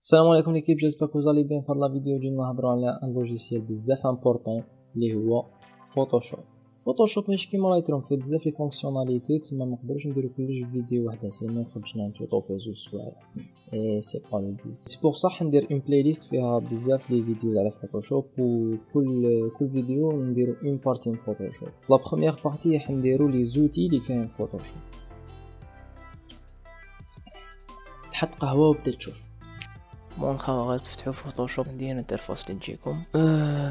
السلام عليكم ليكيب، جيسبر كو زالي بيان. في هاد لا فيديو جينا نهضروا على ان لوجيسيال بزاف امبورطون اللي هو فوتوشوب. فوتوشوب ماشي كيما راهي ترون فيه بزاف لي فونكسيوناليتي، تما ما نقدروش نديرو كلش في فيديو واحده، سينو خرجنا نتوطو فيه زوج سوايع اي سي با لو بوت. سي بور صح ندير اون بلاي ليست فيها بزاف لي فيديو على فوتوشوب، وكل فيديو نديرو اون بارتي من فوتوشوب. لا بروميير بارتي راح نديرو لي زوتي اللي كاين في فوتوشوب. تحط قهوه وبدا تشوف. بون خا تفتحوا فوتوشوب دي الانترفاس اللي تجيكم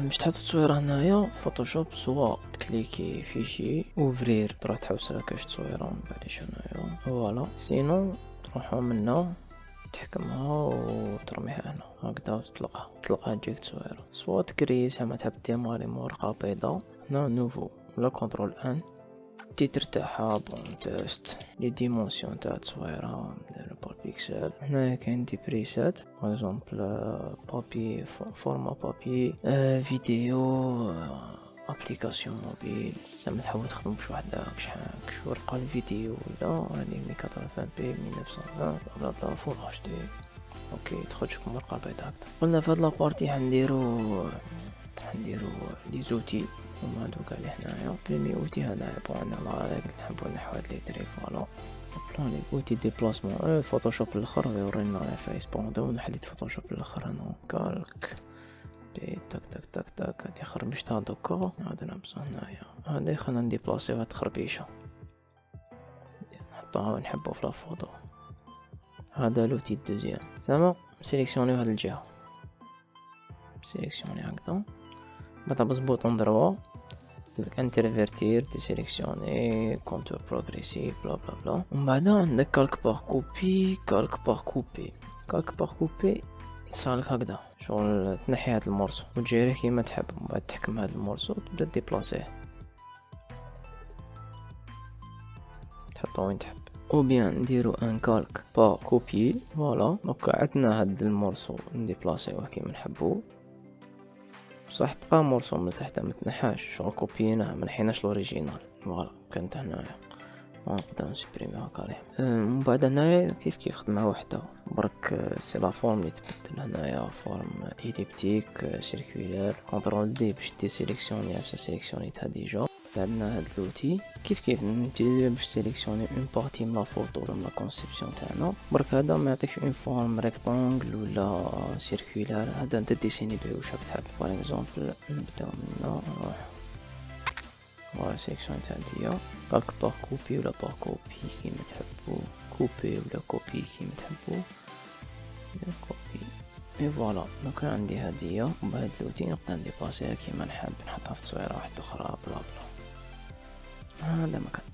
باش تحطوا التصويره هنايا فوتوشوب، سوا تكليكي فيشي اوفرير تروح تحوس على كاش تصويره من بعد هنايا فوالا، سينو تروحوا منا تحكمها وترميها هنا هكذا تطلقها تجيك تصويره، سوا تكري زعما تحب ديماري ورقه بيضاء هنا نوفو ولا كنترول ان تيتر تاعها بون تيست لي ديمونسيون تاع التصويره ندير بار بيكسل. هنايا كاين دي بريسيت باغ اكزومبل بابي فورما بابي فيديو ابليكاسيون موبيل، زعما تحاول تخدم بش وحده كش ورقه الفيديو ولا راني 1080 بي 1920 بلا بلا فول اتش دي. اوكي تخرجكم ورقه بيضاء هكذا. قلنا في هاد لابارتي حنديرو لي زوتي وما دوكا اللي هنايا بلي اوتي هذا عبارة على نحبو نحوات لي تري فوالا بلان لي اوتي ديبلاسمون فوتوشوب الاخر يورينا على فايس بون دو نحليت فوتوشوب الاخر انا كالك بي تك تك تك تك هادي خربشتها دوكا هذا نبص هنايا هادي خلينا نديبلاسيو هاد خربيشه نحطوها ونحبو في لافوطو. هذا لوتي الدوزيام زعما سيليكسيونيو هاد الجهه سيليكسيوني هكذا بعد بس بوطون دروا انترفيرتير تسيليكسيوني كونتور بروغريسيف بلا بلا بلا. ومن بعد عندك كالك بار كوبي صارت هكذا شغل تنحي هاد المورسو وتجيريه كيما تحب، ومن بعد تحكم هاد المورسو تبدا ديبلاسيه تحطو وين تحب. او بيان نديرو ان كالك بار كوبي فوالا. دونك عندنا هاد المورسو نديبلاسيوه كيما نحبو، صح بقى مورسو من تحت ما تنحاش شغل كوبينا ما نحيناش لوريجينال فوالا كانت هنايا نقدر نسبريميها كاريم. من بعد هنايا كيف خدمه وحده برك سي لا فورم اللي تبدل هنايا فورم إليبتيك سيركولير كونترول دي باش دي سيليكسيوني عفسا سيليكسيونيتها ديجا. عندنا هاد لوتي كيف نوتيليزيو باش سيليكسيوني اون بارتي من لا فوتو ولا من لا كونسيبسيون تاعنا. برك هذا ما يعطيكش اون فورم ريكتانغل ولا سيركولار، هذا انت ديسيني بيه واش راك تحب. باغ اكزومبل نبداو منا نروح فوالا سيليكسيون تاع ديا كالك بار كوبي ولا بار كوبي كيما تحبو، كوبي ولا كوبي كيما تحبو كوبي اي فوالا. دونك عندي هادية وبهاد لوتي نقدر نديباسيها كيما نحب نحطها في تصويره واحده اخرى بلا بلا. هذا مكان.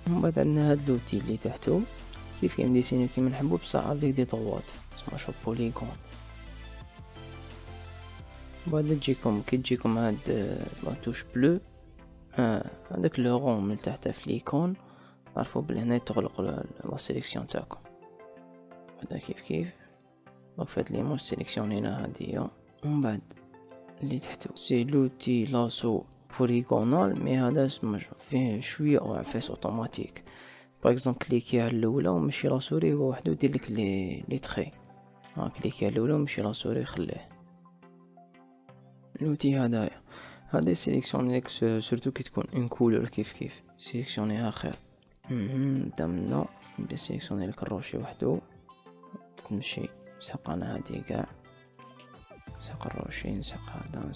ومن بعد عندنا هاد لوتي اللي تحتو كيف نديسينيو كيما نحبو بصح افيك دي طوات تسمى شو بوليغون. بعد تجيكم هاد لاتوش بلو هذاك لو رون من تحت في ليكون تعرفوا بلي هنا تغلق لا سيليكسيون تاعكم. هذا كيف دونك فات لي موش سيليكسيونينا هادية. ومن بعد اللي تحتو سي لوتي لاسو بوليغونال مي هذا اسمه فيه شويه او عفاس اوتوماتيك. باغ اكزومبل كليكي على الاولى ومشي لا سوري هو وحده يدير لك لي تخي كليكي على الاولى ومشي لا سوري خليه. لوتي هذا سيليكسيوني لك سورتو كي تكون ان كولور كيف سيليكسيونيها خير. نبدا منا نبدا سيليكسيوني لك الروشي وحده تمشي نسحق انا هادي كاع نسحق الروشي نسحق هذا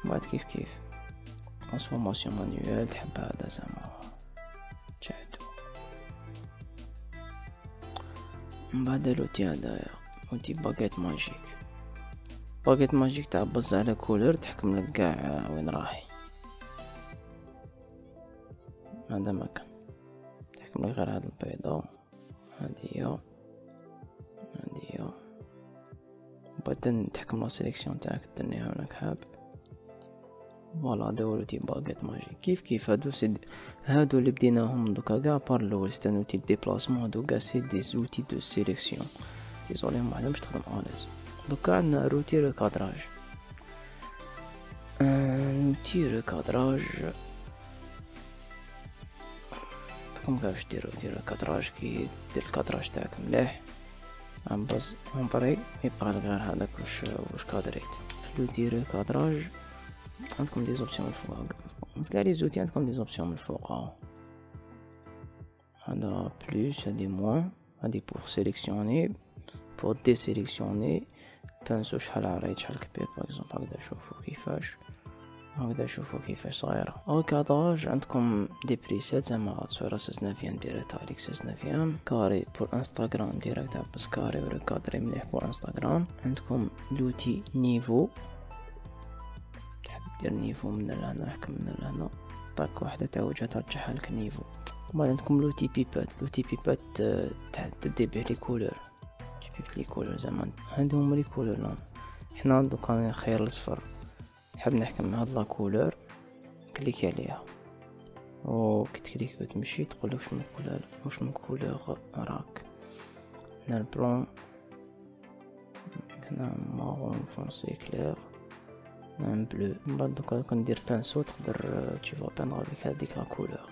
بعد كيف ترانسفورماسيون مانيوال تحب هذا زعما تشاهدو. من بعد لوتي هذايا لوتي باغيت ماجيك تاع بز على كولر تحكم لك كاع وين راهي. هذا مكان تحكم لك غير هاد البيضة هادية بعد تحكم لا سيليكسيون تاعك تنيها وينك حاب فوالا. دولتي باغيت ماجيك كيف هادو اللي بديناهم دوكا كاع بار الاول ستانوتي ديبلاسمون هادو كاع سي دي زوتي دو سيليكسيون تيزوليهم وحده باش تخدم اليز. دوكا عندنا روتي ريكادراج راكم كاش ديروا الكادراج. كي دير الكادراج تاعك مليح باز اونطري يبقى لك غير هذاك واش كادريت. في لوتي ريكادراج عندكم دي زوبسيون الفوق، في كاع لي زوتي عندكم دي زوبسيون من الفوق. هذا بلوس، هادي موان، هادي بور سيليكسيوني، بور دي سيليكسيوني. بانسو شحال عريض شحال كبير، باغ اكزومبل هكذا شوفوا كيفاش، هكذا شوفوا كيفاش صغيره. او كادراج عندكم دي بريسيت زعما تصويره 16 ديريكت عليك 16 كاري بور انستغرام ديريكت بس كاري وريكادري مليح بور انستغرام. عندكم لوتي نيفو، تحب دير نيفو من لهنا حكم من لهنا طاك واحده تاع وجهها ترجعها لك نيفو. وبعد عندكم لوتي بيبات، لوتي بيبات تدي به لي كولور، تبيبت لي كولور زعما عندهم لي كولور لون. حنا دوكا نخير الاصفر، نحب نحكم هاد لا كولور كليكي عليها و كي تكليكي وتمشي تقولك شنو كولور راك. هنا البلون، هنا مارون فونسي كلير، هنا بلو. من بعد دوكا كندير بانسو تقدر تشوفو بيندغ بك هاديك لا كولور.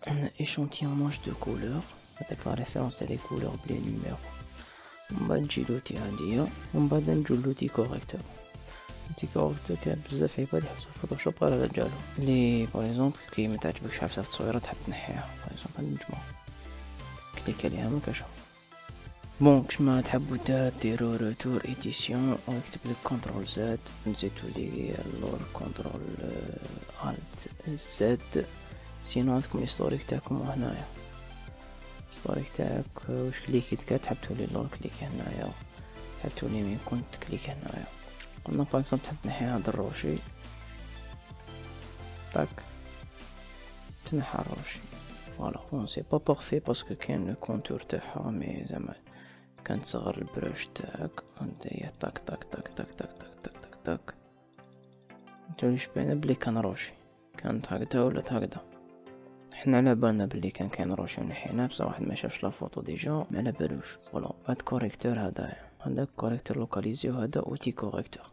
هنا échantillonnage de couleur، هاداك لا ريفيرونس تاع لي كولور بلي نيميرو. ومن بعد نجي لوتي هادية، ومن بعد نجو لوتي كوريكتور. لوتي كوريكتور كاين بزاف عباد يحبسو فوتوشوب غير على جالو لي باغ اكزومبل كي متعجبكش عفسه في التصويره تحب تنحيها. باغ اكزومبل النجمه كليك عليها مكاشا. بون كش ما تحبوا ديروا روتور ايديسيون او يكتب لك كونترول زد، نزيدو لي لور كونترول الت زد. سينو عندكم الهيستوريك تاعكم هنايا، الهيستوريك تاعك واش كليكيت كاع تحب تولي لور كليك هنايا، تحب تولي مين كنت كليك هنايا. قلنا باغ اكزومبل تحب تنحي هذا الروشي طاك تنحى الروشي فوالا. بون سي با بارفي باسكو كاين لو كونتور تاعها، مي زعما كان تصغر البروش تاعك هي طاك طاك طاك طاك طاك طاك طاك طاك طاك توليش باينه بلي كان روشي، كانت هكذا ولا هكذا. حنا على بالنا بلي كان روشي ونحيناه، بصح واحد ما شافش لا فوتو ديجا ما على بالوش. فوالا هاد كوريكتور هذايا، هذاك كوريكتور لوكاليزي وهذا اوتي كوريكتور.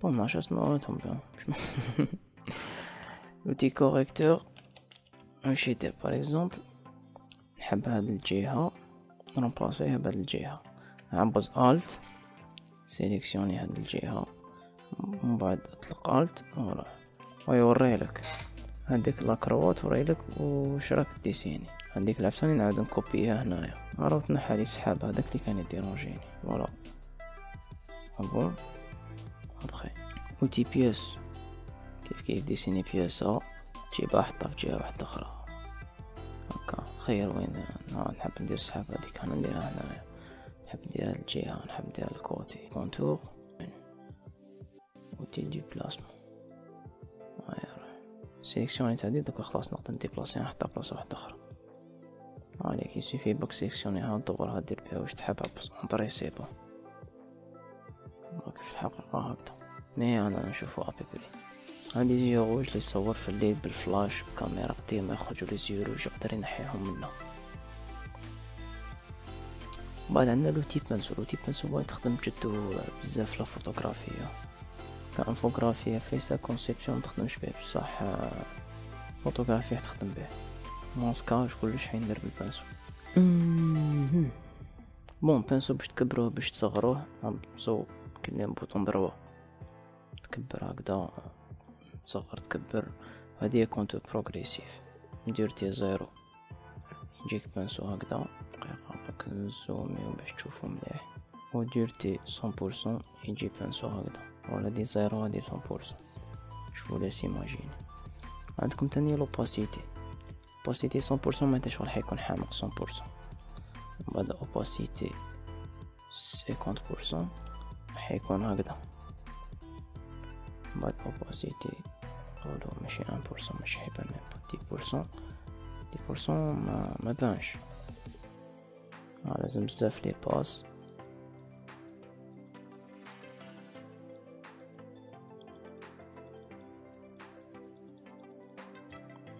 بون ماش اسمه تنبه اوتي كوريكتور. واش يدير باغ اكزومبل نحب هاد الجهه نرومبلاسيها بهاد الجهه، نعبز الت سيليكسيوني هاد الجهه ومن بعد اطلق الت فوالا ويوريلك هذيك لاكروات وريلك واش راك ديسيني. هذيك العفسه نعاود نكوبيها هنايا، عرفت تنحى لي سحاب هذاك اللي كان يديرونجيني فوالا. افون ابخي اوتي بياس كيف ديسيني بياسه تجيبها حطها في جهه واحده اخرى هكا. خير وين نحب ندير سحاب هذيك انا نديرها هنايا، نحب ندير هاد الجهه، نحب ندير الكوتي كونتور اوتي دي بلاسمون. سيليكسيوني هادي دوكا خلاص نقدر نديبلاسي نحطها بلاصه واحده اخرى. عليك يسيفي بك سيليكسيونيها دورها دير بها واش تحبها بس اونطري سي بون. كيف الحقيقه هكذا مي انا نشوفو ابيبلي. هادي زيو روج اللي يصور في الليل بالفلاش بكاميرا قديمه يخرجوا لي زيو روج يقدر ينحيهم منها. بعد عندنا لوتي بانسو. لوتي بانسو باغي تخدم جدو بزاف لا فوتوغرافيا كانفوغرافيا فيستا كونسيبسيون متخدمش به بصح فوتوغرافيا تخدم به ماسكاج كلش حيندير بالبانسو. بون بانسو باش تكبروه باش تصغروه سو كلي بوطون ضربه تكبر هكذا تصغر تكبر. هذه كونتور بروغريسيف ندير تي زيرو يجيك بانسو هكذا دقيقه باك نزومي باش تشوفو مليح ودير تي 100% يجي بانسو هكذا ولا دي زيرو هادي 100%. شوفو لا سيماجين. عندكم تاني لوباسيتي. اوباسيتي 100% معناتها شغل حيكون حامق 100%. بعد اوباسيتي 50% حيكون هكذا. بعد اوباسيتي قولوا ماشي 1% ماشي حيبان ميم 10% ما بانش. لازم بزاف لي باس.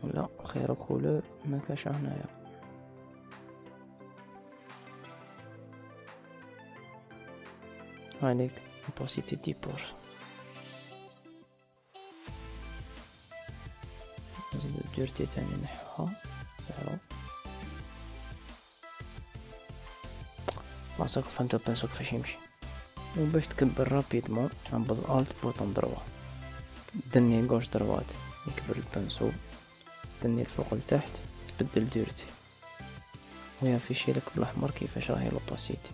لا خير كولور ما كاش هنايا. هانيك اوباسيتي 10%. ديورتي تاني نحوها 0. بلاصاك فهمتو البانسو كيفاش يمشي. وباش تكبر رابيدمون نبز الت بوطون دروا، دني غوش دروات يكبر البانسو، دني الفوق لتحت تبدل ديورتي، ويافيشي لك بالاحمر كيفاش راهي لوباسيتي.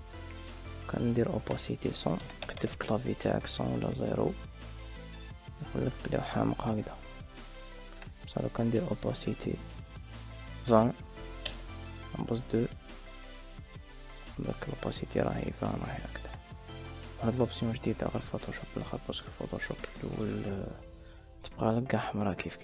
كان ندير اوباسيتي 100 كتب في كلافي تاعك 100 ولا 0 يقولك بلي حامق هكذا. بصح لو كندير اوباسيتي 20 نبز 2 داك لوباسيتي راهي 20 راهي هكذا. هاد لوبسيون جديدة غير فوتوشوب الاخر، باسكو فوتوشوب الاول تبقى لك قاع حمرا كيف